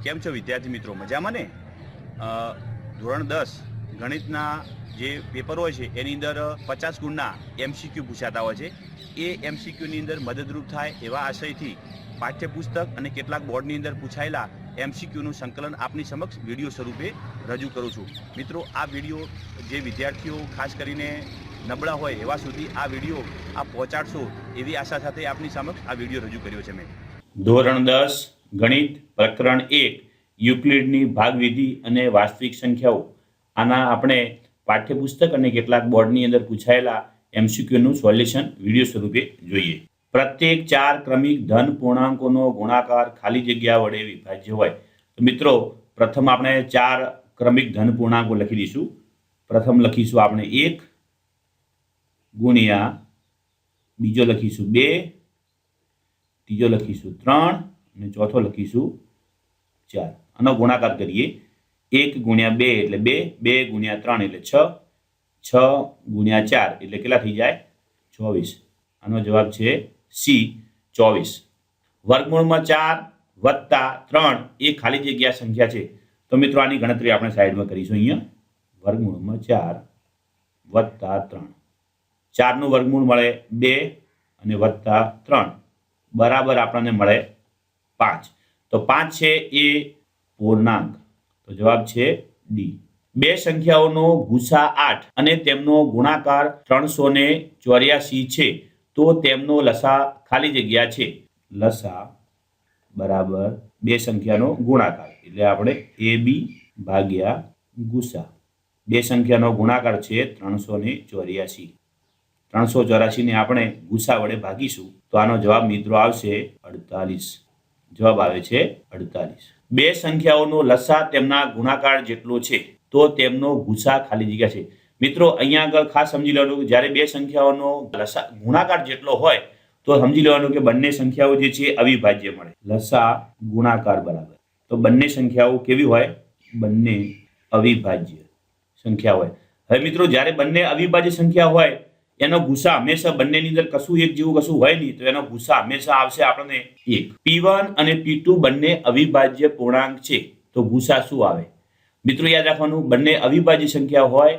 કેમ છો વિદ્યાર્થી મિત્રો? મજામાં ને? ધોરણ 10 ગણિતના જે પેપર હોય છે એની અંદર 50 ગુણના MCQ પૂછાતા હોય છે. એ MCQની અંદર મદદરૂપ થાય એવા આશયથી પાઠ્યપુસ્તક અને કેટલાક બોર્ડની અંદર પૂછાયેલા MCQનું સંકલન આપની સમક્ષ વિડીયો સ્વરૂપે રજૂ કરું છું. મિત્રો, આ વિડીયો જે વિદ્યાર્થીઓ ખાસ કરીને નબળા હોય એવા સુધી આ વિડીયો આપ પહોંચાડશો એવી આશા સાથે આપની સમક્ષ આ વિડીયો રજૂ કર્યો છે મેં. ધોરણ 10 ગણિત પ્રકરણ 1 યુક્લિડની ભાગવિધિ અને વાસ્તવિક સંખ્યાઓ, આના આપણે પાઠ્યપુસ્તક અને કેટલાક બોર્ડની અંદર પૂછાયેલા MCQનું સોલ્યુશન વિડીયો સ્વરૂપે જોઈએ. પ્રત્યેક 4 ક્રમિક ધન પૂર્ણાંકોનો ગુણાકાર ખાલી જગ્યા વડે વિભાજ્ય હોય. તો મિત્રો, પ્રથમ આપણે 4 ક્રમિક ધન પૂર્ણાંકો લખી દઈશું. પ્રથમ લખીશું આપણે 1 ગુણ્યા, બીજો લખીશું 2, ત્રીજો લખીશું 3 અને ચોથો લખીશું 4. આનો ગુણાકાર કરીએ. 1 ગુણ્યા 2 એટલે 2, 2 ગુણ્યા 3 એટલે 6, 6 ગુણ્યા 4 એટલે કેટલા થઈ જાય? 24. આનો જવાબ છે સી, 24. વર્ગમૂળમાં 4 વત્તા 3 એ ખાલી જગ્યા સંખ્યા છે. તો મિત્રો, આની ગણતરી આપણે સાઈડમાં કરીશું. અહીંયા વર્ગમૂળમાં 4 વત્તા 3, 4નું વર્ગમૂળ મળે 2 અને વત્તા 3 બરાબર આપણને મળે 5. તો 5 છે એ પૂર્ણાંક, તો જવાબ છે ડી. બે સંખ્યાઓનો ગુસા 8 અને તેમનો ગુણાકાર 384 છે, તો તેમનો લસા ખાલી જગ્યા છે. લસા બરાબર બે સંખ્યાનો ગુણાકાર એટલે આપણે AB ભાગ્યા ગુસા. બે સંખ્યાનો ગુણાકાર છે 384. 384 ને આપણે ગુસા વડે ભાગીશું તો આનો જવાબ મિત્રો આવશે 48. જવાબ આવે છે 48. બે સંખ્યાઓનો લસા તેમના ગુણાકાર જેટલો છે, તો તેમનો ગુસા ખાલી જગ્યા છે. મિત્રો, અહીંયા આગળ ખાસ સમજી લેવાનું કે જ્યારે બે સંખ્યાઓનો લસા ગુણાકાર જેટલો હોય તો સમજી લેવાનું કે બંને સંખ્યાઓ જે છે અવિભાજ્ય મળે. લસા ગુણાકાર બરાબર, તો બંને સંખ્યાઓ કેવી હોય? બંને અવિભાજ્ય સંખ્યા હોય. હવે મિત્રો, જ્યારે બંને અવિભાજ્ય સંખ્યા હોય એનો ગુસા હંમેશા બંનેની અંદર કશું એક જેવું કશું હોય નહીં, તો એનો ગુસા હંમેશા આવશે આપણને 1. P1 અને P2 બંને અવિભાજ્ય પૂર્ણાંક છે, તો ગુસા શું આવે? મિત્રો, યાદ રાખવાનું, બંને અવિભાજ્ય સંખ્યા હોય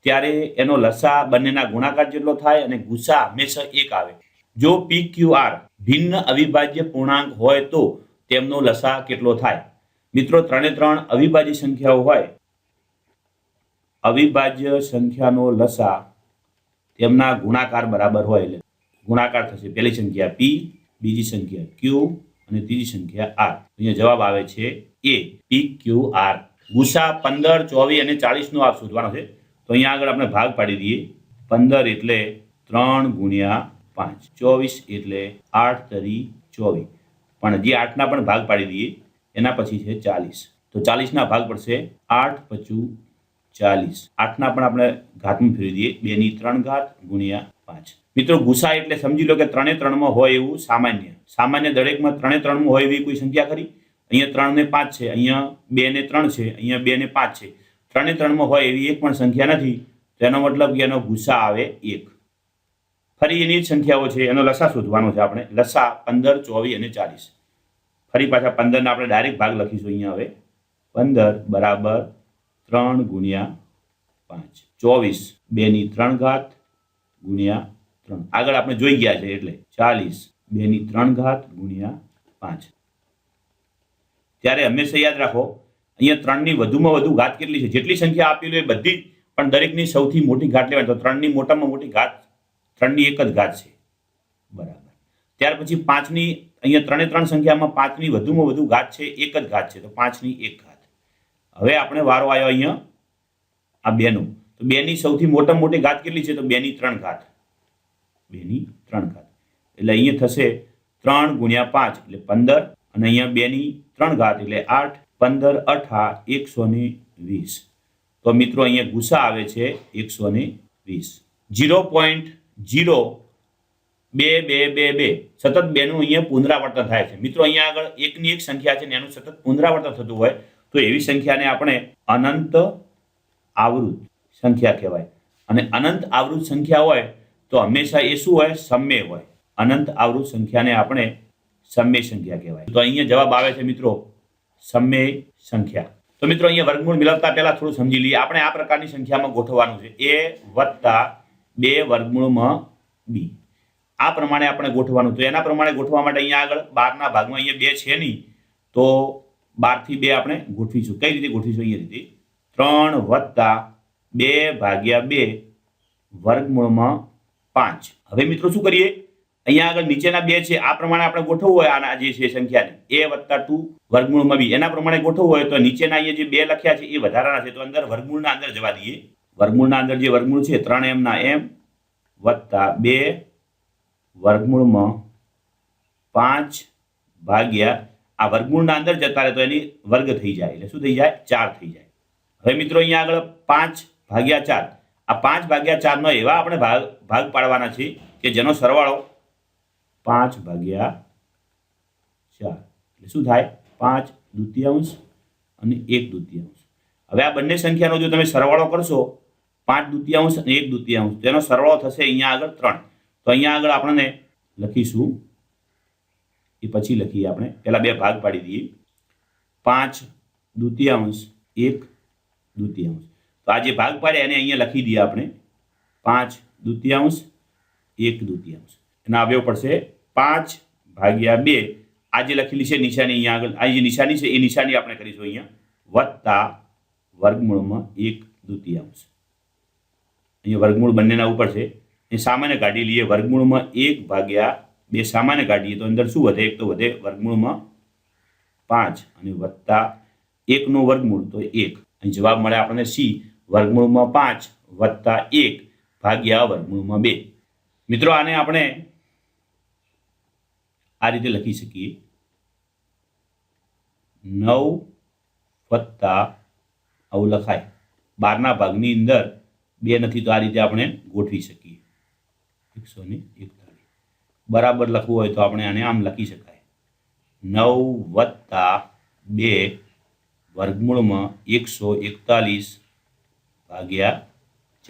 ત્યારે એનો લસા બંનેના ગુણાકાર જેટલો થાય અને ગુસા હંમેશા 1 આવે. જો PQR ભિન્ન અવિભાજ્ય પૂર્ણાંક હોય તો તેમનો લસા કેટલો થાય? મિત્રો, 3 એ 3 અવિભાજ્ય સંખ્યાઓ હોય, અવિભાજ્ય સંખ્યાનો લસા તેમના ગુણાકાર બરાબર હોય એટલે ગુણાકાર થશે. પહેલી સંખ્યા P, બીજી સંખ્યા Q અને ત્રીજી સંખ્યા R. અહીંયા જવાબ આવે છે A, PQR. ગુસા 15, 24 અને 40 નો આપ શોધવાનો છે. તો અહીંયા આગળ આપણે ભાગ પાડી દઈએ. 15 એટલે 3 ગુણ્યા 5, 24 એટલે 8 તરી 24, પણ હજી 8 ના પણ ભાગ પાડી દઈએ. એના પછી છે 40, તો 40 ના ભાગ પડશે 8 પચું 40. 8 ના પણ આપણે ઘાતમાં ફેરવી દઈએ. 2 ની 3 ઘાત ગુણ્યા 5. મિત્રો, ગુસા એટલે સમજી લો કે 3 એ 3 માં હોય એવું સામાન્ય દરેકમાં 3 એ 3 માં હોય એવી કોઈ સંખ્યા ખરી? અહીંયા 3 ને 5 છે, અહીંયા 2 ને 3 છે, અહીંયા 2 ને 5 છે. 3 એ 3 માં હોય એવી એક પણ સંખ્યા નથી, તો એનો મતલબ કે એનો ગુસા આવે 1. ફરી એની જ સંખ્યાઓ છે, એનો લસા શોધવાનો છે આપણે. લસા 15, 24 અને 40. ફરી પાછા 15 ના આપણે ડાયરેક્ટ ભાગ લખીશું. અહીંયા હવે 15 બરાબર 3 ગુણ્યા 5, 24 2 ની 3 ઘાત ગુણ્યા 3. આગળ આપણે જોઈ ગયા છે એટલે 40 2 ની 3 ઘાત ગુણ્યા 5. ત્યારે હંમેશા યાદ રાખો, અહીંયા 3 ની વધુમાં વધુ ઘાત કેટલી છે? જેટલી સંખ્યા આપેલી હોય બધી, પણ દરેકની સૌથી મોટી ઘાત લેવાની. તો 3 ની મોટામાં મોટી ઘાત 3 ની 1 જ ઘાત છે, બરાબર. ત્યાર પછી 5 ની, અહીંયા 3 એ 3 સંખ્યામાં 5 ની વધુમાં વધુ ઘાત છે 1 જ ઘાત છે, તો 5 ની 1 ઘાત. હવે આપણે વારો આવ્યો અહીંયા આ 2 નો. તો 2 ની સૌથી મોટામાં મોટી ઘાત કેટલી છે? તો 2 ની 3 ઘાત. 2 ની 3 ઘાત એટલે અહીંયા થશે 3 ગુણ્યા 5 એટલે 15, અને અહીંયા 2 ની 3 ઘાત એટલે 8, 15 8 120. તો મિત્રો, અહીંયા ગુસા આવે છે 120. 0.02222 સતત 2 નું અહીંયા પુનરાવર્તન થાય છે. મિત્રો, અહીંયા આગળ એકની એક સંખ્યા છે ને એનું સતત પુનરાવર્તન થતું હોય તો એવી સંખ્યાને આપણે અનંત આવૃત સંખ્યા કહેવાય. અને અનંત આવૃત સંખ્યા હોય તો હંમેશા એ શું હોય? સમય હોય. અનંત આવૃત સંખ્યાને આપણે સમય સંખ્યા કહેવાય. તો અહીંયા જવાબ આવે છે મિત્રો સમય સંખ્યા. તો મિત્રો અહીંયા વર્ગમૂળ મેળવતા પહેલા થોડું સમજી લઈએ. આપણે આ પ્રકારની સંખ્યામાં ગોઠવવાનું છે. a + 2 વર્ગમૂળમાં b. આ પ્રમાણે આપણે ગોઠવવાનું. તો એના પ્રમાણે ગોઠવવા માટે અહીંયા આગળ 12ના ભાગમાં અહીંયા 2 છે નહીં, તો 12 થી 2 આપણે ગોઠવીશું. કઈ રીતે ગોઠવીશું? અહીંયા રીતે 3 + 2/2 વર્ગમૂળમાં 5. હવે મિત્રો શું કરીએ? અહીંયા આગળ નીચેના 2 છે, આ પ્રમાણે આપણે ગોઠવવું હોય આના જે છે સંખ્યાને a + 2 વર્ગમૂળમાં b, એના પ્રમાણે ગોઠવવું હોય તો નીચેના અહીંયા જે 2 લખ્યા છે એ વધારાના છે, તો અંદર વર્ગમૂળના અંદર જવા દઈએ. વર્ગમૂળના અંદર જે વર્ગમૂળ છે 3m ના m + 2 વર્ગમૂળમાં 5 ભાગ્યા આ વર્ગમૂળના અંદર જતા રહે તો એની વર્ગ થઈ જાય, એટલે શું થઈ જાય? 4 થઈ જાય. હવે મિત્રો અહીંયા આગળ 5/4, આ 5/4 નો એવા આપણે ભાગ પાડવાના છે કે જેનો સરવાળો 5/4 એટલે શું થાય? 5/2 અને 1/2. હવે આ બંને સંખ્યાનો જો તમે સરવાળો કરશો 5/2 અને 1/2, તેનો સરવાળો થશે અહીંયા આગળ 3. તો અહીંયા આગળ આપણને લખીશું, એ પછી લખીએ. આપણે પહેલા 2 ભાગ પાડી દઈએ. 5/2 1/2. તો આ જે ભાગ પાડ્યા એને અહીંયા લખી દઈએ આપણે 5/2 1/2. એના અવયવ પડશે 5/2. આ જે લખેલી છે નિશાની અહીંયા આગળ, આ જે નિશાની છે એ નિશાની આપણે કરીશું અહીંયા વત્તા વર્ગમૂળમાં 1/2. અહીંયા વર્ગમૂળ બંનેના ઉપર છે, એ સામાન્ય કાઢી લઈએ. વર્ગમૂળમાં 1/2 સામાન્ય કાઢીએ તો અંદર શું વધે? એક તો વધે વર્ગમૂળમાં 5 અને વત્તા 1 નું વર્ગમૂળ તો 1. અહીં જવાબ મળે આપણને c વર્ગમૂળમાં 5 વત્તા 1 ભાગ્યા વર્ગમૂળમાં 2. મિત્રો આને આપણે આ રીતે લખી શકીએ 9 વત્તા આવું લખાય 12ના ભાગની અંદર 2 નથી તો આ રીતે આપણે ગોઠવી શકીએ 141. બરાબર લખવું હોય તો આપણે આને આમ લખી શકાય 9 વત્તા 2 વર્ગમૂળમાં 141 ભાગ્યા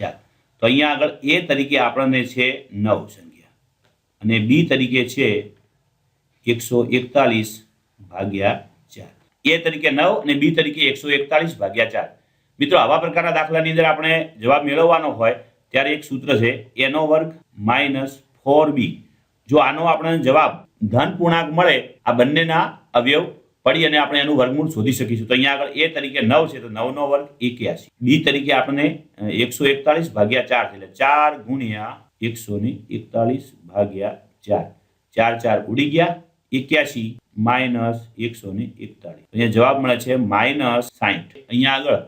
4. તો અહીંયા આગળ a તરીકે આપણને છે 9 સંખ્યા અને b તરીકે છે 141 ભાગ્યા 4. a તરીકે 9 અને b તરીકે 141 ભાગ્યા 4. મિત્રો આવા પ્રકારના દાખલાની અંદર આપણે જવાબ મેળવવાનો હોય ત્યારે એક સૂત્ર છે a² - 4b. જો આનો આપણને જવાબ ધન પૂર્ણાંક મળે, આ બંનેના અવયવ પડી અને આપણે એનું વર્ગમૂળ શોધી શકીશું. તો અહીંયા આગળ a તરીકે 9 છે તો 9 નો વર્ગ 81. b તરીકે આપણે 141 ભાગ્યા 4 છે એટલે 4 ગુણ્યા 141 ભાગ્યા 4. 4 4 ઉડી ગયા, 81 માઇનસ 141. અહીંયા જવાબ મળે છે -60. અહીંયા આગળ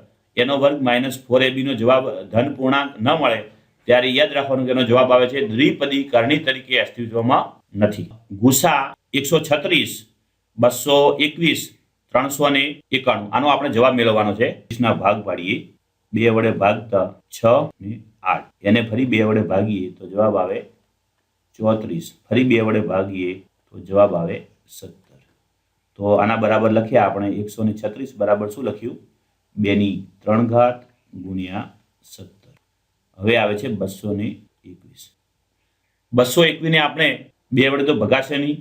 એનો વર્ગ -4ab નો જવાબ ધન પૂર્ણાંક ન મળે ત્યારે યાદ રાખવાનું કે એનો જવાબ આવે છે દ્વિપદી કરણી તરીકે અસ્તિત્વમાં નથી. ગુસા 136 221 391. આનો આપણે જવાબ મેળવવાનો છે. 20 ના ભાગ પાડીએ, 2 વડે ભાગતા 6 ને 8. એને ફરી 2 વડે ભાગીએ તો જવાબ આવે 34. ફરી 2 વડે ભાગીએ તો જવાબ આવે 17. તો આના બરાબર લખ્યા આપણે 136 બરાબર શું લખ્યું? 2/3 ગુણ્યા 17. હવે આવે છે 221. 221 ને આપણે 2 વડે તો ભગાશે નહીં,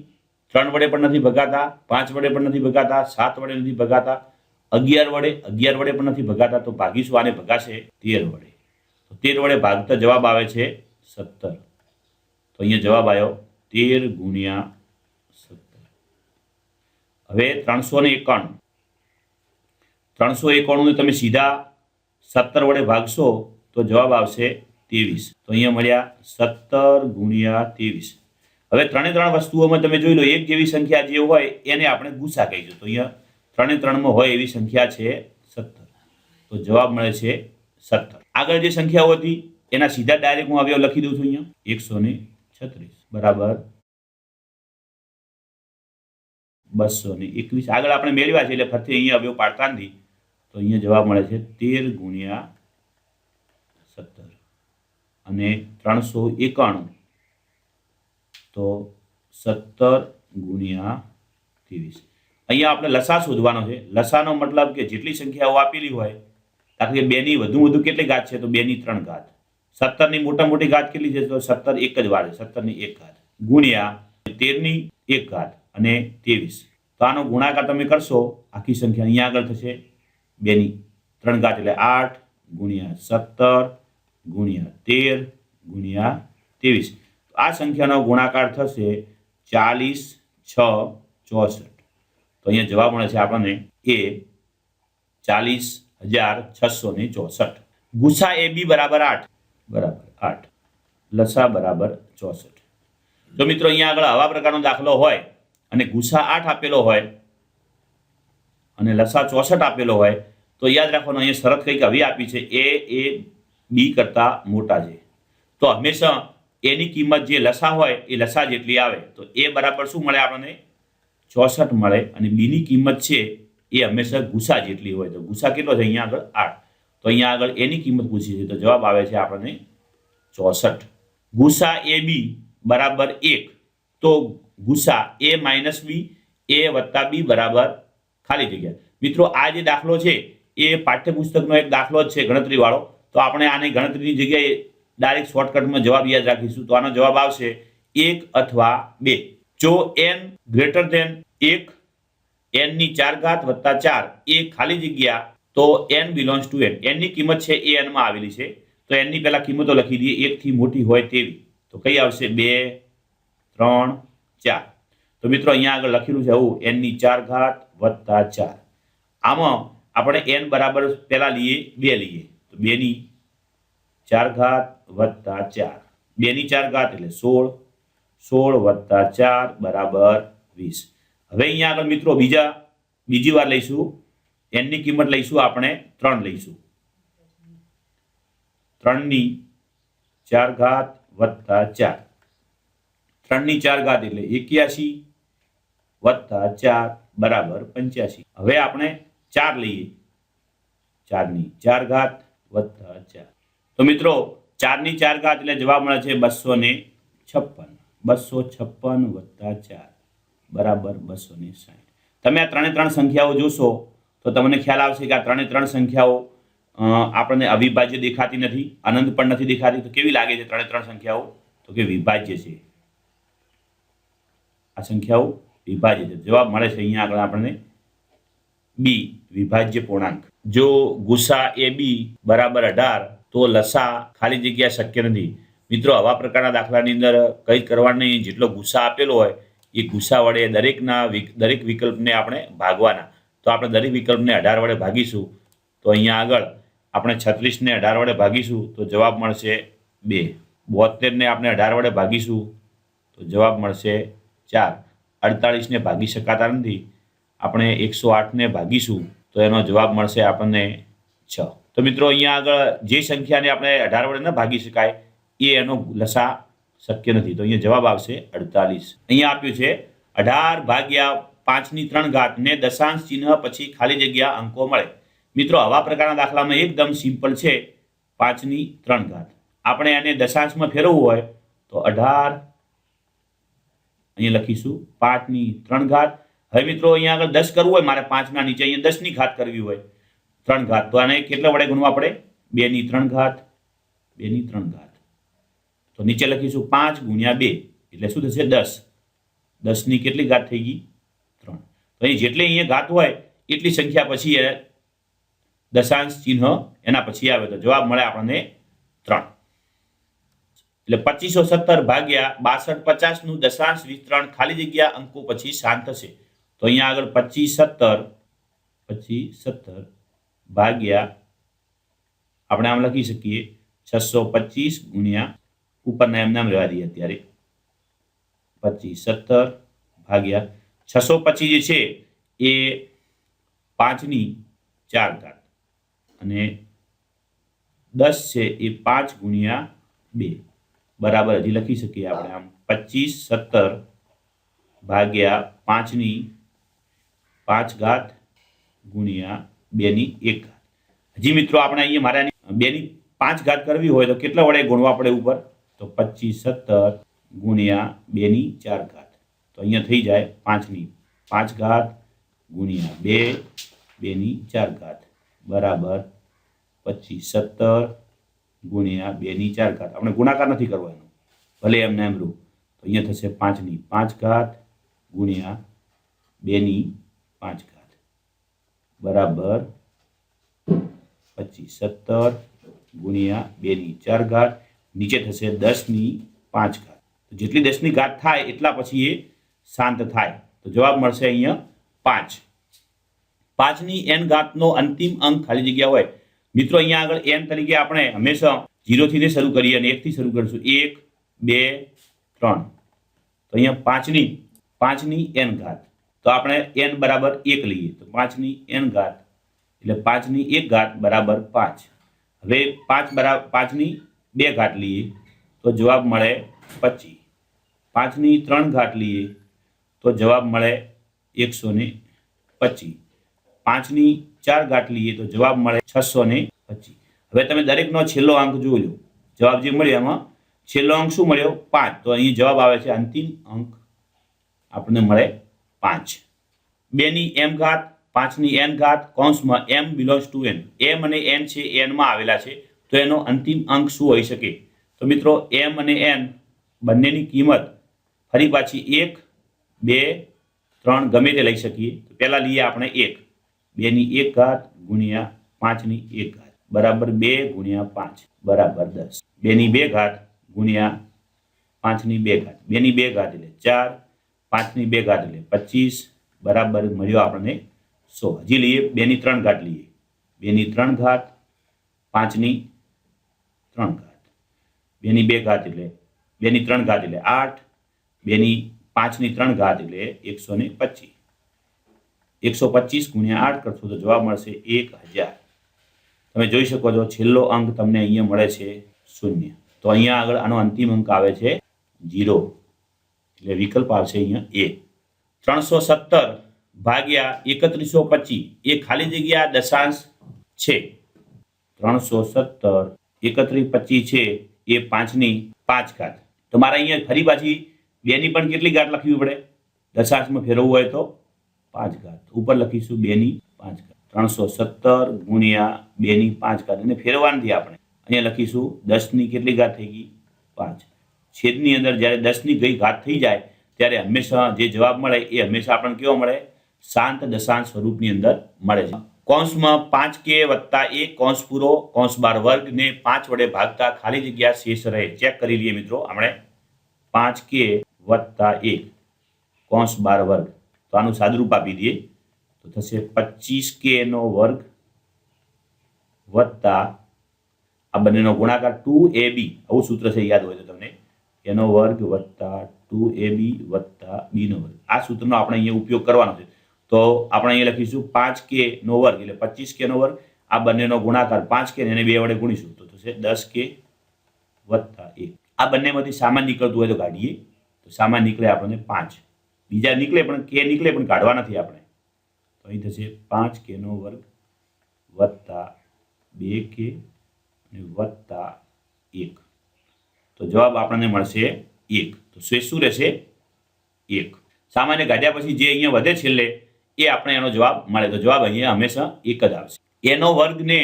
3 વડે પણ નથી ભગાતા, 5 વડે પણ નથી ભગાતા, 7 વડે નથી ભગાતા, 11 વડે પણ નથી ભગાતા. તો ભાગીશું આને ભગાશે 13 વડે. તો 13 વડે ભાગતા જવાબ આવે છે 17. તો અહીંયા જવાબ આવ્યો 13 ગુણ્યા 17. હવે 391. 391 ને તમે સીધા 17 વડે ભાગશો તો જવાબ આવશે 23. તો અહીંયા મળ્યા 17 ગુણ્યા 23. હવે 3 વસ્તુઓમાં તમે જોઈ લો, એક જેવી સંખ્યા જે હોય એને આપણે ગુસા કહીશું. તો અહીંયા 3 હોય એવી સંખ્યા છે 17. તો જવાબ મળે છે 17. આગળ જે સંખ્યાઓ હતી એના સીધા ડાયરેક્ટ હું અવયવ લખી દઉં છું. અહીંયા 136 બરાબર 221. આગળ આપણે મેળવ્યા છે એટલે ફરીથી અહીંયા અવયવ પાડતા નથી. તો અહીંયા જવાબ મળે છે 13 ગુણ્યા 17 અને 391 તો 17 ગુણ્યા 23. અહીંયા આપણે લસા શોધવાનો છે. લસાનો મતલબ કે જેટલી સંખ્યાઓ આપેલી હોય, દાખલા કે 2 ની વધુ કેટલી ઘાત છે? તો 2/3 ઘાત. 17 ની મોટી ઘાત કેટલી છે? તો 17 એક જ વાર છે, 17 ની 1 ઘાત ગુણ્યા 13 ની 1 ઘાત અને 23. તો આનો ગુણાકાર તમે કરશો આખી સંખ્યા અહીંયા આગળ થશે 2 ની 3 ઘાત એટલે 8 ગુણ્યા 17 ગુણ્યા 13 ગુણ્યા 23. આ સંખ્યાનો ગુણાકાર થશે 40 6 64. તો અહીંયા જવાબ મળે છે આપણને એ 40,664. ગુસા એ બી બરાબર 8 લસા બરાબર 64. તો મિત્રો અહીંયા આગળ આવા પ્રકારનો દાખલો હોય અને ગુસા 8 આપેલો હોય અને લસા 64 આપેલો હોય તો યાદ રાખવાનું અહીંયા શરત કંઈક આવી આપી છે એ બી કરતા મોટા છે. તો હંમેશા એની કિંમત જે લસા હોય એ લસા જેટલી આવે. તો એ બરાબર શું મળે આપણને 64 મળે અને બીની કિંમત છે એ હંમેશા ગુસા જેટલી હોય. તો ગુસા કેટલો છે અહીંયા આગળ 8. તો અહીંયા આગળ એની કિંમત પૂછી છે તો જવાબ આવે છે આપણને 64. ગુસા એ બી બરાબર 1. તો ગુસા એ માઇનસ બી એ વત્તા બી બરાબર ખાલી જગ્યા. મિત્રો આ જે દાખલો છે એ પાઠ્યપુસ્તકનો એક દાખલો જ છે ગણતરીવાળો. તો આપણે આની ગણતરીની જગ્યાએ ડાયરેક્ટ શોર્ટકટમાં જવાબ યાદ રાખીશું. તો આનો જવાબ આવશે 1 અથવા 2. જો n ગ્રેટર ધેન 1 n ની 4 ઘાત વત્તા 4 એ ખાલી જગ્યા તો n belongs to n. n ની કિંમત છે એ n માં આવેલી છે. તો n ની પહેલા કિંમતો લખી દઈએ 1 થી મોટી હોય તેવી. તો કઈ આવશે 2 3 4. તો મિત્રો અહીંયા આગળ લખેલું છે આવું n ની 4 ઘાત વત્તા 4. આમાં આપણે n બરાબર પહેલા લઈએ 2 લઈએ. તો 2 ની 4 ઘાત વત્તા 4. 2 ની 4 ઘાત એટલે 16. 16 વત્તા 4 બરાબર 20. હવે અહીંયા આગળ મિત્રો બીજી વાર લઈશું. n ની કિંમત લઈશું આપણે 3 લઈશું. 3 ની 4 ઘાત વત્તા 4. 3 ની 4 ઘાત એટલે 81 વત્તા 4 બરાબર 85. હવે આપણે 4 લઈએ. 4 ની 4 ઘાત વત્તા 4. તો મિત્રો 4 ની 4 ઘાત એટલે જવાબ મળે છે 256. 256 વત્તા 4 બરાબર 260. તમે આ 3 સંખ્યાઓ જોશો તો તમને ખ્યાલ આવશે કે આ 3 સંખ્યાઓ આપણને અવિભાજ્ય દેખાતી નથી, અનંત પણ નથી દેખાતી. તો કેવી લાગે છે 3 સંખ્યાઓ? તો કે વિભાજ્ય છે. આ સંખ્યાઓ વિભાજ્ય છે. જવાબ મળે છે અહીંયા આગળ આપણને બી વિભાજ્ય પૂર્ણાંક. જો ગુસા એ બી બરાબર 18 તો લસા ખાલી જગ્યા શક્ય નથી. મિત્રો આવા પ્રકારના દાખલાની અંદર કંઈ કરવાનું નહીં. જેટલો ગુસા આપેલો હોય એ ગુસા વડે દરેક વિકલ્પને આપણે ભાગવાના. તો આપણે દરેક વિકલ્પને 18 વડે ભાગીશું. તો અહીંયા આગળ આપણે 36 ને 18 વડે ભાગીશું તો જવાબ મળશે 2. 72 ને આપણે 18 વડે ભાગીશું તો જવાબ મળશે 4. 48 ને ભાગી શકાતા નથી. આપણે 108 ને ભાગીશું તો એનો જવાબ મળશે આપણને 6. તો મિત્રો અહીંયા આગળ જે સંખ્યાને આપણે 18 વડે ન ભાગી શકાય એનો લસા શક્ય નથી. તો અહીંયા જવાબ આવશે 48. અહીંયા આપ્યું છે 18 ભાગ્યા 5 ની 3 ઘાત ને દશાંશ ચિહ્ન પછી ખાલી જગ્યા અંકો મળે. મિત્રો આવા પ્રકારના દાખલામાં એકદમ સિમ્પલ છે. 5 ની 3 ઘાત આપણે એને દશાંશમાં ફેરવવું હોય તો 18 અહીંયા લખીશું 5 ની 3 ઘાત. હવે મિત્રો અહીંયા આગળ 10 કરવું હોય મારે 5 ના નીચે અહીંયા 10 ની ઘાત કરવી હોય 3 ઘાત તો આને કેટલા વડે ગુણવા પડે? 2 ની 3 ઘાત. 2 ની 3 ઘાત તો નીચે લખીશું 5 ગુણ્યા 2 એટલે શું થશે 10. 10 ની કેટલી ઘાત થઈ ગઈ? 3. તો અહીં જેટલી અહીંયા ઘાત હોય એટલી સંખ્યા પછી દશાંશ ચિહ્ન એના પછી આવે તો જવાબ મળે આપણને 3. એટલે 2517 ભાગ્યા 6250 નું દશાંશ વિસ્તરણ ખાલી જગ્યા અંકો પછી શાંત થશે. તો અહીંયા આગળ 2517 ભાગ્યા આપણે આમ લખી શકીએ 625 ગુણ્યા ઉપરના એમ નામ રહેવા દઈએ અત્યારે 2517 ભાગ્યા 625 જે છે એ 5 ની 4 ઘાત અને 10 છે એ 5 ગુણ્યા 2 બરાબર હજી લખી શકીએ આપણે આમ 2517 ભાગ્યા 5 ની 5 ઘાત ગુણ્યા 2 ની 1 ઘાત. હજી મિત્રો આપણે અહીંયા મારે 2 ની 5 ઘાત કરવી હોય તો કેટલા વડે ગુણવા પડે ઉપર? તો 2517 ગુણ્યા 2 ની 4 ઘાત. તો અહીંયા થઈ જાય 5 ની 5 ઘાત ગુણ્યા 2 2 ની 4 ઘાત બરાબર 2517 ગુણ્યા 2 ની 4 ઘાત. આપણે ગુણાકાર નથી કરવાનો, ભલે એમને એમ રૂ. તો અહીંયા થશે 5 ની 5 ઘાત ગુણ્યા 2 ની 5 બરાબર 25. 17 ગુણ્યા 2 ની 4 નીચે થશે 10 ની 5 તો જેટલી 10 ની ઘાત થાય એટલા પછી એ શાંત થાય. તો જવાબ મળશે અહીંયા 5. 5 ની n ઘાતનો અંતિમ અંક ખાલી જગ્યા હોય. મિત્રો અહીંયા આગળ n તરીકે આપણે હંમેશા 0 થી શરૂ કરીએ અને 1 થી શરૂ કરીશું. 1 2 3. તો અહીંયા 5 ની n ઘાત. તો આપણે n બરાબર 1 લઈએ તો 5 ની n ઘાત એટલે 5 ની 1 ઘાત બરાબર 5. હવે 5 ની 2 ઘાત લઈએ તો જવાબ મળે 25. 5 ની 3 ઘાત લઈએ તો જવાબ મળે 125. 5 ની 4 ઘાત લઈએ તો જવાબ મળે 625. હવે તમે દરેકનો છેલ્લો અંક જોઈ લો. જવાબ જે મળ્યો એમાં છેલ્લો અંક શું મળ્યો? 5. તો અહીં જવાબ આવે છે અંતિમ અંક આપણને મળે 5. 2 ની m ઘાત 5 ની n ઘાત કૌંસમાં m belongs to n. m અને n છે n માં આવેલા છે તો એનો અંતિમ અંક શું હોઈ શકે? તો મિત્રો m અને n બંનેની કિંમત ફરી પાછી 1 2 3 ગમે તે લઈ શકીએ. તો પહેલા લઈએ આપણે 1. 2 ની 1 ઘાત ગુણ્યા 5 ની 1 ઘાત બરાબર 2 ગુણ્યા 5 બરાબર 10. 2 ની 2 ઘાત ગુણ્યા 5 ની 2 ઘાત. 2 ની 2 ઘાત એટલે 4. 5 ની 2 ઘાત એટલે 25 બરાબર મળ્યો આપણને 100. હજી લઈએ 2 ની 3 ઘાત લઈએ. 2 ની 3 ઘાત 5 ની 3 ઘાત. 2 ની 2 ઘાત એટલે 2 ની 3 ઘાત એટલે 8. 2 ની 5 ની 3 ઘાત એટલે 125. 125 ગુણ્યા 8 કરશો તો જવાબ મળશે 1000. તમે જોઈ શકો છો છેલ્લો અંક તમને અહીંયા મળે છે 0. તો અહીંયા આગળ આનો અંતિમ અંક આવે છે 0. એટલે વિકલ્પ આવશે અહીંયા એ. 317 ભાગ્યા 3125 એ ખાલી જગ્યા દશાંશ છે. 317 3125 છે એ 5 ની 5 ઘાત. તો મારે અહીંયા ફરી પાછી 2 ની પણ કેટલી ઘાત લખવી પડે? દશાંશમાં ફેરવવું હોય તો 5 ઘાત. ઉપર લખીશું 2 ની 5 ઘાત. 317 ગુણ્યા 2 ની 5 ઘાત અને ફેરવવાથી આપણે અહીંયા લખીશું 10 ની કેટલી ઘાત થઈ ગઈ? 5. છેદની અંદર જ્યારે 10 ની ગઈ ઘાત થઈ જાય ત્યારે હંમેશા જે જવાબ મળે એ હંમેશા આપણને કેવો મળે? શાંત દશાંશ સ્વરૂપની અંદર મળે છે. કૌંસમાં 5k વત્તા 1 કૌંસ પૂરો કૌંસ બાર વર્ગને 5 વડે ભાગતા ખાલી જગ્યા શેષ રહે. ચેક કરી લઈએ મિત્રો આપણે. 5k વત્તા 1 કૌંસ બાર વર્ગ. તો આનું સાદુરૂપ આપી દઈએ તો થશે 25k નો વર્ગ વત્તા આ બંનેનો ગુણાકાર 2ab. આવું સૂત્ર છે, યાદ હોય તો તમને. એનો વર્ગ વત્તા 2ab વત્તા b નો વર્ગ. આ સૂત્રનો આપણે અહીંયા ઉપયોગ કરવાનો છે. તો આપણે અહીંયા લખીશું 5k નો વર્ગ એટલે 25k નો વર્ગ. આ બંનેનો ગુણાકાર 5k ને એને 2 વડે ગુણીશું તો થશે 10k વત્તા 1. આ બંનેમાંથી સામાન્ય નીકળતું હોય તો કાઢીએ તો સામાન્ય નીકળે આપણને 5. બીજા નીકળે પણ k નીકળે પણ કાઢવા નથી આપણે. તો અહીં થશે 5k નો વર્ગ વત્તા 2k અને વત્તા 1. તો જવાબ આપણને મળશે 1. તો શેષ શું રહેશે? 1. સામાન્ય કાઢ્યા પછી જે અહીંયા વધે છેલ્લે એ આપણે એનો જવાબ મળે. તો જવાબ અહીંયા હંમેશા 1 જ આવશે. એનો વર્ગને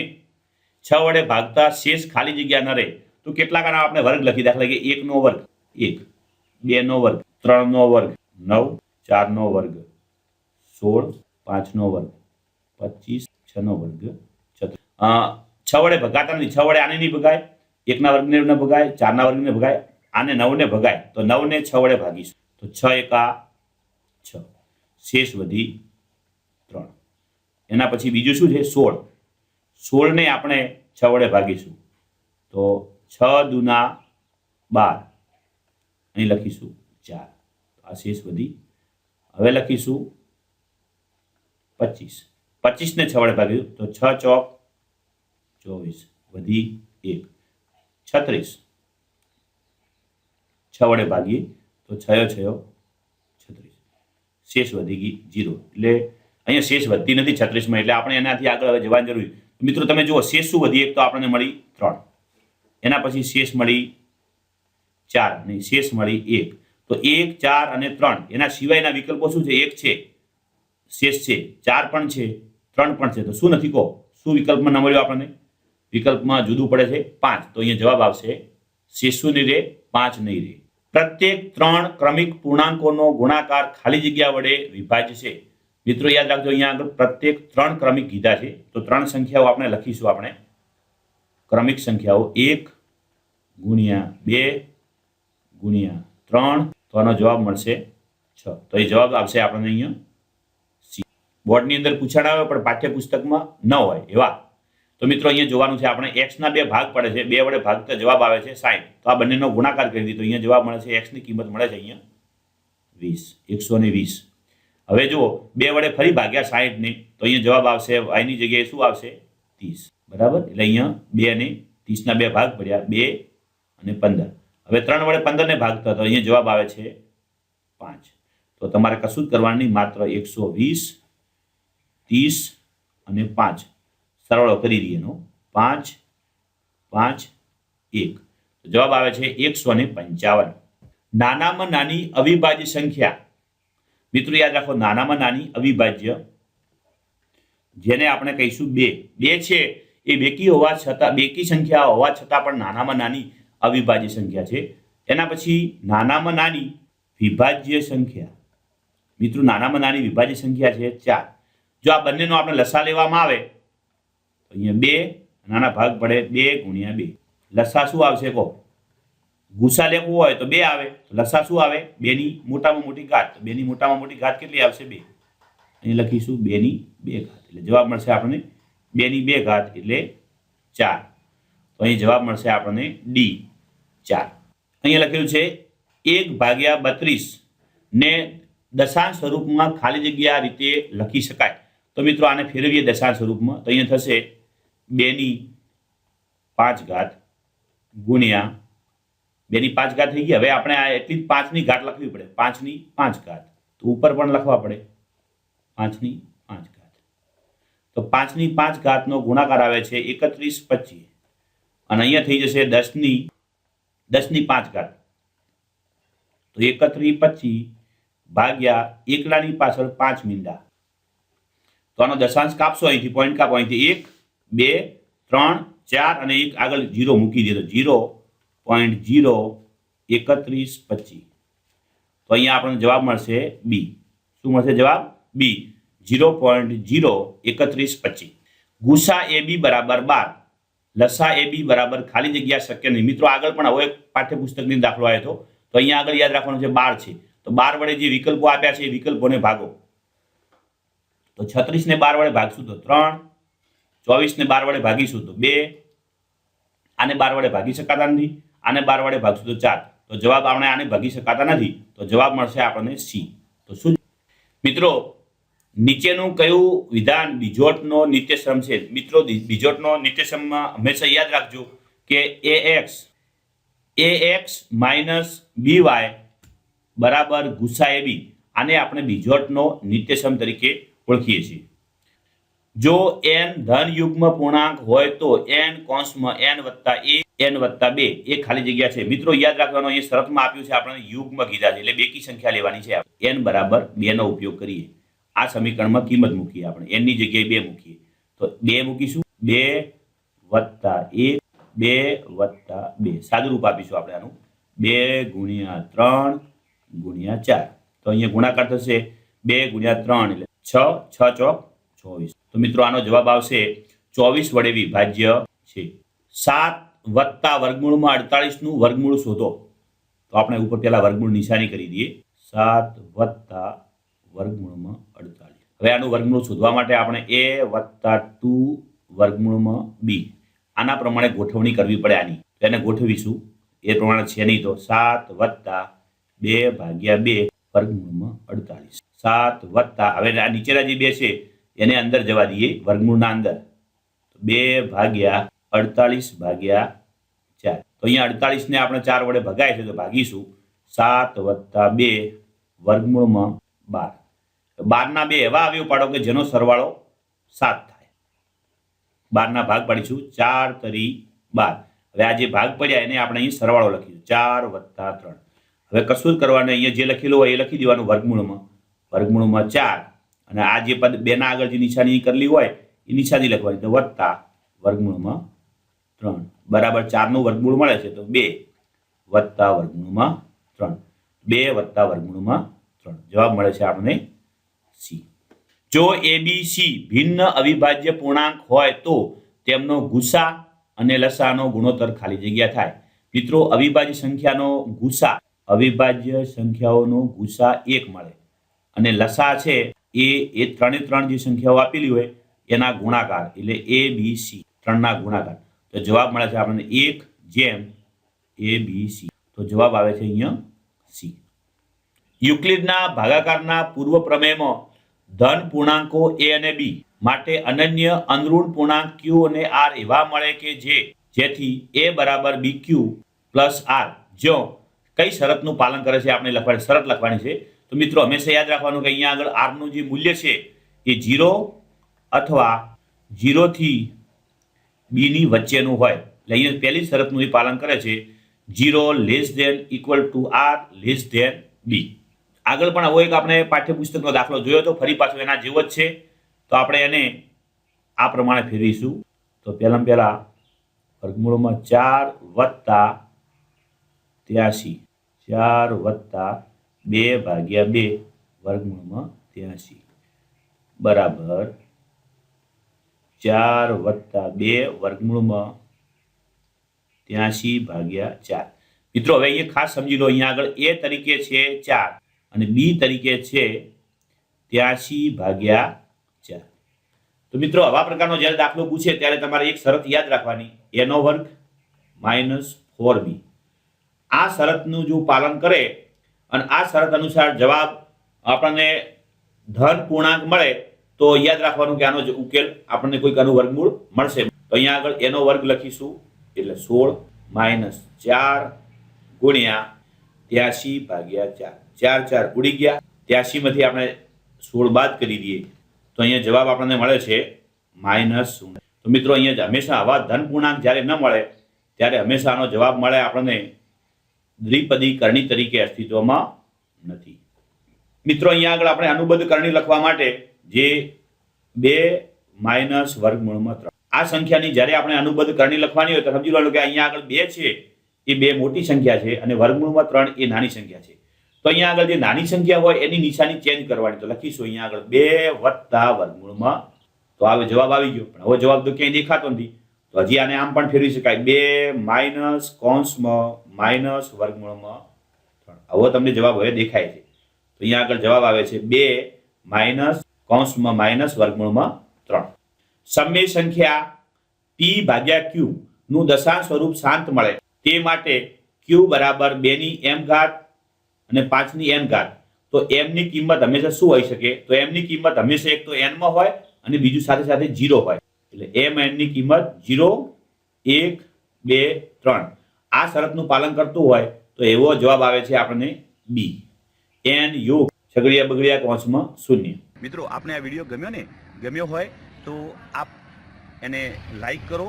6 વડે ભાગતા શેષ ખાલી જગ્યા ન રહે તો કેટલા કારણે આપણે વર્ગ લખી? દાખલા કે 1 નો વર્ગ 1, 2 નો વર્ગ 3 નો વર્ગ 9, 4 નો વર્ગ 16, 5 નો વર્ગ 25, 6 નો વર્ગ 36. 6 વડે ભગાતા નથી. 6 વડે આને નહીં ભગાય, 1 ના વર્ગને ન ભગાય, 4 ના વર્ગને ભગાય, આને 9 ને ભગાય. તો 9 ને 6 વડે ભાગીશું તો 6 એકા 6. શેષ વધી 3. એના પછી બીજું શું છે? 16. 16 ને આપણે 6 વડે ભાગીશું તો 6 દુના 12. અહીં લખીશું 4. આ શેષ વધી. હવે લખીશું 25. 25 ને 6 વડે ભાગીશું તો 6 ચોક 24 વધી 1. 36. 6 વડે ભાગીએ તો 6 6 36. શેષ વધી ગઈ 0. એટલે અહીંયા શેષ વધતી નથી 36 માં. એટલે આપણે એનાથી આગળ હવે જવાની જરૂર. મિત્રો તમે જુઓ શેષ શું વધી? 1 તો આપણને મળી 3. એના પછી શેષ મળી 4 અને શેષ મળી 1. તો 1, 4 અને 3 એના સિવાયના વિકલ્પો શું છે? 1 છે, શેષ છે, 4 પણ છે, 3 પણ છે. તો શું નથી કહો? શું વિકલ્પમાં ન મળ્યો આપણને? વિકલ્પમાં જુદું પડે છે 5. તો અહીંયા જવાબ આવશે શેષ શું નહીં રહે? 5 નહીં રહે. પ્રત્યેક 3 ક્રમિક પૂર્ણાંકોનો ગુણાકાર ખાલી જગ્યા વડે વિભાજ્ય છે. મિત્રો યાદ રાખજો, અહીંયા આગળ પ્રત્યેક 3 ક્રમિક કીધા છે, તો 3 સંખ્યાઓ આપણે લખીશું. આપણે ક્રમિક સંખ્યાઓ 1 ગુણ્યા 2 ગુણ્યા 3, તો આનો જવાબ મળશે 6. તો એ જવાબ આવશે આપણને અહીંયા સી. બોર્ડની અંદર પૂછાણા આવે પણ પાઠ્યપુસ્તકમાં ન હોય એવા. તો મિત્રો અહીંયા જોવાનું છે આપણે x ના 2 ભાગ પડે છે, 2 વડે ભાગતા જવાબ આવે છે 60. તો આ બંનેનો ગુણાકાર કરી દીધો, અહીંયા જવાબ મળે છે, x ની કિંમત મળે છે અહીંયા 20, 120. હવે જુઓ 2 વડે ફરી ભાગ્યા 60 ને, તો અહીંયા જવાબ આવશે y ની જગ્યાએ શું આવશે 30. બરાબર, એટલે અહીંયા 2 અને 30 ના 2 ભાગ પડ્યા, 2 અને 15. હવે 3 વડે 15 ને ભાગતા, તો અહીંયા જવાબ આવે છે 5. તો તમારે કશું જ કરવાનું નહીં, માત્ર 120, 30 અને 5 સરવાળો કરી દઈએ એનો, 5, 5, 1. તો જવાબ આવે છે 155. નાનામાં નાની અવિભાજ્ય સંખ્યા. મિત્રો યાદ રાખો, નાનામાં નાની અવિભાજ્ય, જેને આપણે કહીશું 2. 2 છે એ બેકી હોવા છતાં, બેકી સંખ્યા હોવા છતાં પણ નાનામાં નાની અવિભાજ્ય સંખ્યા છે. એના પછી નાનામાં નાની વિભાજ્ય સંખ્યા. મિત્રો નાનામાં નાની વિભાજ્ય સંખ્યા છે 4. જો આ બંનેનો આપણે લસા લેવામાં આવે તો અહીંયા 2 નાના ભાગ પડે, 2 ગુણ્યા 2. લસા શું આવશે કહો? ગુસા લેવું હોય તો 2 આવે, લસા શું આવે? 2 ની મોટામાં મોટી ઘાત. 2 ની મોટામાં મોટી ઘાત કેટલી આવશે? 2. અહીં લખીશું 2 ની 2 ઘાત, એટલે જવાબ મળશે આપણને 2 ની 2 ઘાત એટલે 4. તો અહીં જવાબ મળશે આપણને ડી 4. અહીંયા લખેલું છે 1/32 ને દશાંશ સ્વરૂપમાં ખાલી જગ્યા રીતે લખી શકાય. તો મિત્રો આને ફેરવીએ દશાંશ સ્વરૂપમાં, તો અહીંયા થશે 2 ની 5 ઘાત ગુણ્યા 2 ની 5 ઘાત થઈ ગઈ. હવે આપણે આ એટલી જ 5 ની ઘાત લખવી પડે, 5 ની 5 ઘાત. તો ઉપર પણ લખવા પડે 5 ની 5 ઘાત. તો 5 ની 5 ઘાતનો ગુણાકાર આવે છે 31, 25. અને અહીંયા થઈ જશે 10 ની 5 ઘાત. તો 31, 25 ભાગ્યા એકલાની પાછળ 5 મીંડા. તો આનો દશાંશ કાપશો, અહીંથી પોઈન્ટ કાપો, અહીંથી 1, 2, 3, 4 અને 1 આગળ 0 મૂકી દે, તો 0.031, 25. તો અહીંયા આપણને જવાબ મળશે બી. શું મળશે જવાબ? બી, 0.031, 25. ગુસા એ બી બરાબર 12, લસા એ બી બરાબર ખાલી જગ્યા શક્ય નહીં. મિત્રો આગળ પણ હવે પાઠ્યપુસ્તકની દાખલો આવ્યો હતો, તો અહીંયા આગળ યાદ રાખવાનું છે 12 છે. તો 12 વડે જે વિકલ્પો આપ્યા છે એ વિકલ્પોને ભાગો. તો 36 ને 12 વડે ભાગશું તો 3, 24 ને 12 વડે ભાગીશું તો 2, આને 12 વડે ભાગી શકાતા નથી, આને 12 વડે ભાગશું તો 4. તો જવાબ આપણે આને ભાગી શકાતા નથી, તો જવાબ મળશે આપણને સી. તો શું મિત્રો, નીચેનું કયું વિધાન બીજોટનો નિત્યસમ છે? મિત્રો બીજોટનો નિત્યસમમાં હંમેશા યાદ રાખજો કે ax માઇનસ by બરાબર ગુસા એ બી. આને આપણે બીજોટનો નિત્યસમ તરીકે ઓળખીએ છીએ. જો n ધન યુગ્મ પૂર્ણાંક હોય તો n કૌંસમાં n વત્તા a n વત્તા 2 એ ખાલી જગ્યા છે. મિત્રો યાદ રાખવાનો, અહીં શરતમાં આપ્યું છે આપણને યુગ્મ કીધા છે, એટલે બેકી સંખ્યા લેવાની છે. n બરાબર 2 નો ઉપયોગ કરીએ. આ સમીકરણમાં કિંમત મૂકીએ, આપણે n ની જગ્યાએ 2 મૂકીએ, તો 2 મૂકીશું, 2 વત્તા 1, 2 વત્તા 2. સાદું રૂપ આપીશું આપણે આનું, 2 ગુણ્યા 3 ગુણ્યા 4. તો અહીંયા ગુણાકાર થશે 2 ગુણ્યા 3 એટલે 6, 6 ચોક 24. તો મિત્રો આનો જવાબ આવશે 24 વડે વિભાજ્ય છે. 7 વત્તા વર્ગમૂળમાં 48 નું વર્ગમૂળ શોધો. તો આપણે ઉપર પહેલા વર્ગમૂળ નિશાની કરી દઈએ. 7 વત્તા વર્ગમૂળમાં 48. હવે આનું વર્ગમૂળ શોધવા માટે આપણે a વત્તા 2 વર્ગમૂળમાં b આના પ્રમાણે ગોઠવણી કરવી પડે આની. તો એને ગોઠવીશું, એ પ્રમાણે છે નહીં. તો 7 વત્તા 2 ભાગ્યા 2 વર્ગમૂળમાં 48. 7 વત્તા, હવે આ નીચેના જે 2 છે એને અંદર જવા દઈએ વર્ગમૂળના અંદર. 2 ભાગ્યા 48 ભાગ્યા 4. તો અહીંયા 48 ને આપણે 4 વડે ભગાય છે, તો ભાગીશું 7 વત્તા 2 વર્ગમૂળમાં 12. 12 ના 2 એવા અવયવ પાડો કે જેનો સરવાળો 7 થાય. 12 ના ભાગ પાડીશું, 4 તરી 12. હવે આ જે ભાગ પડ્યા એને આપણે અહીં સરવાળો લખીશું, 4 વત્તા 3. હવે કશું જ કરવાનું, અહીંયા જે લખેલું હોય એ લખી દેવાનું વર્ગમૂળમાં 4, અને આ જે પદ 2 ના આગળ જે નિશાની કરેલી હોય એ નિશાની લખવાની, તો વત્તા વર્ગમૂળમાં 3 બરાબર 4 નું વર્ગમૂળ મળે છે, તો 2 વત્તા વર્ગમૂળમાં 3, 2 વત્તા વર્ગમૂળમાં 3. જવાબ મળે છે આપણને સી. જો એબીસી ભિન્ન અવિભાજ્ય પૂર્ણાંક હોય તો તેમનો ગુસા અને લસાનો ગુણોત્તર ખાલી જગ્યા થાય. મિત્રો, અવિભાજ્ય સંખ્યાઓનો ગુસા 1 મળે અને લસા છે એ ત્રણે ત્રણ જે સંખ્યાઓ આપેલી હોય એના ગુણાકાર એટલે ABC 3ના ગુણાકાર. તો જવાબ મળે છે આપણને 1/ABC. તો જવાબ આવે છે અહીંયા સી. યુક્લિડના ભાગાકારના પૂર્વ પ્રમેયમાં ધન પૂર્ણાંકો a અને b માટે અનન્ય અનઋણ પૂર્ણાંક q અને r એવા મળે કે જેથી a બરાબર bq પ્લસ r જો કઈ શરતનું પાલન કરે છે આપણે લખવાની શરત લખવાની છે. તો મિત્રો હંમેશા યાદ રાખવાનું કે અહીંયા આગળ r નું જે મૂલ્ય છે એ 0 અથવા 0 થી b ની વચ્ચેનું હોય. એટલે અહીંયા પહેલી શરતનું એ પાલન કરે છે 0 less than equal to r less than b. આગળ પણ આવો એક આપણે પાઠ્યપુસ્તકનો દાખલો જોયો તો ફરી પાછો એના જેવો જ છે. તો આપણે એને આ પ્રમાણે ફેરવીશું. તો પહેલા વર્ગમૂળમાં 4 વત્તા 83 4 વત્તા 2/2 વર્ગમૂળમાં 83 બરાબર 4 વત્તા 2 વર્ગમૂળમાં 83/4. મિત્રો હવે અહીંયા ખાસ સમજી લો, અહીંયા આગળ a તરીકે છે 4 અને b તરીકે છે 83/4. તો મિત્રો આવા પ્રકારનો જ્યારે દાખલો પૂછે ત્યારે તમારે એક શરત યાદ રાખવાની, a નો વર્ગ માઇનસ 4b. આ શરતનું જો પાલન કરે અને આ શરત અનુસાર જવાબ આપણને ધન પૂર્ણાંક મળે તો યાદ રાખવાનું કે આનો જે ઉકેલ આપણને કોઈક આનું વર્ગમૂળ મળશે. તો અહીંયા આગળ a નો વર્ગ લખીશું એટલે 16 માઇનસ 4 ગુણ્યા 83/4. 4 4 ઉડી ગયા, 83 માંથી આપણે 16 બાદ કરી દઈએ તો અહીંયા જવાબ આપણને મળે છે -0. તો મિત્રો અહીંયા હંમેશા આવા ધન પૂર્ણાંક જ્યારે ન મળે ત્યારે હંમેશા આનો જવાબ મળે આપણને દ્વિપદી કરણી તરીકે અસ્તિત્વમાં નથી. મિત્રો અહીંયા આગળ આપણે અનુબદ્ધ કરણી લખવા માટે જે 2 માઇનસ વર્ગમૂળમાં 3 આ સંખ્યાની જ્યારે આપણે અનુબદ્ધ કરણી લખવાની હોય તો સમજી લેવાનું કે અહીંયા આગળ 2 છે એ 2 મોટી સંખ્યા છે અને વર્ગમૂળમાં 3 એ નાની સંખ્યા છે. તો અહીંયા આગળ જે નાની સંખ્યા હોય એની નિશાની ચેન્જ કરવાની. તો લખીશું અહીંયા આગળ 2 વત્તા વર્ગમૂળમાં. તો હવે જવાબ આવી ગયો, પણ હવે જવાબ તો ક્યાંય દેખાતો નથી. તો હજી આને આમ પણ ફેરવી શકાય, 2 માઇનસ કૌંસમાં માઇનસ વર્ગમૂળમાં 3. હવે તમને જવાબ હવે દેખાય છે. તો અહીંયા આગળ જવાબ આવે છે 2 માઇનસ કૌંસમાં માઇનસ વર્ગમૂળમાં 3. સમય સંખ્યા p/q નું દશાંશ સ્વરૂપ શાંત મળે તે માટે q બરાબર 2 ની m ઘાત અને 5 ની n ઘાત. તો m ની કિંમત હંમેશા શું હોઈ શકે? તો m ની કિંમત હંમેશા એક તો n માં હોય અને બીજું સાથે સાથે 0 હોય. એટલે m n ની કિંમત 0 1 2 3 આ શરતનું પાલન કરતું હોય તો એવો જવાબ આવે છે આપણને b. n યોગ છગડીયા બગડિયા કૌંસમાં 0. મિત્રો આપને આ વિડીયો ગમ્યો હોય તો આપ એને લાઈક કરો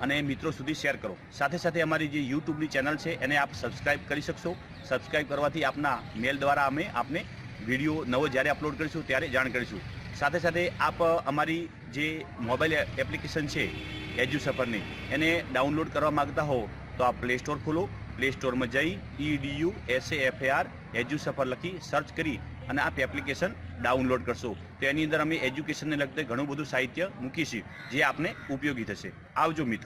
અને મિત્રો સુધી શેર કરો. સાથે સાથે અમારી જે યુટ્યુબની ચેનલ છે એને આપ સબસ્ક્રાઇબ કરી શકશો. સબસ્ક્રાઇબ કરવાથી આપના મેલ દ્વારા અમે આપને વિડીયો નવો જ્યારે અપલોડ કરીશું ત્યારે જાણ કરીશું. સાથે સાથે આપ અમારી જે મોબાઈલ એપ્લિકેશન છે એજ્યુ સફરની એને ડાઉનલોડ કરવા માગતા હો તો આપ પ્લે સ્ટોર ખોલો. પ્લે સ્ટોરમાં જઈ EDUSAFAR એજ્યુ સફર લખી સર્ચ કરી અને આપ એપ્લિકેશન ડાઉનલોડ કરશો તો એની અંદર અમે એજ્યુકેશનને લગતું ઘણું બધું સાહિત્ય મૂકીશું જે આપને ઉપયોગી થશે. આવજો મિત્રો.